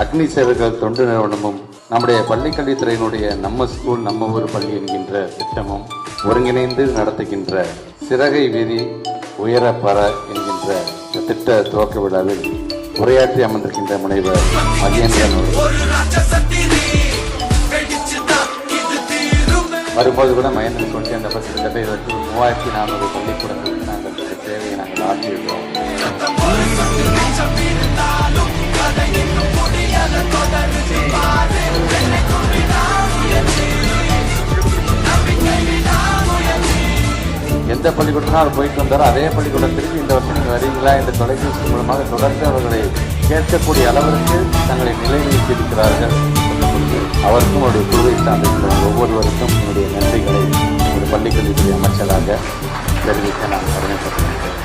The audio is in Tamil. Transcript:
அக்னி சேவர்கள் தொண்டு நிறுவனமும் நம்முடைய பள்ளிக்கல்வித்துறையினுடைய நம்ம ஸ்கூல் நம்ம ஊர் பள்ளி என்கின்ற திட்டமும் ஒருங்கிணைந்து நடத்துகின்ற சிறகை வீதி உயர பர என்கின்ற திட்ட துவக்க விழாவில் உரையாற்றி அமர்ந்திருக்கின்ற முனைவர் மகேந்திரன் வரும்போது கூட மகேந்திரன் சொல்லி அந்த கிட்டத்தட்ட இதற்கு 3400 பள்ளிக்கூடங்களுக்கு நாங்கள் இந்த சேவையை நாங்கள் ஆற்றியிருக்கிறோம். எந்த பள்ளிக்கூடத்தினால் போயிட்டு வந்தாரோ அதே பள்ளிக்கூடத்திற்கு இந்த வருஷம் நீங்கள் வரீங்களா என்ற தொலைபேசி மூலமாக தொடர்ந்து அவர்களை கேட்கக்கூடிய அளவிற்கு தங்களை நிலைநிறுத்தியிருக்கிறார்கள். அவருக்கும் அவருடைய குழுவை சார்ந்திருக்கிற ஒவ்வொருவருக்கும் என்னுடைய நன்றிகளை ஒரு பள்ளிக்கல்வித்துறை அமைச்சராக தெரிவிக்க நான் கடமைப்பட்டிருக்கிறேன்.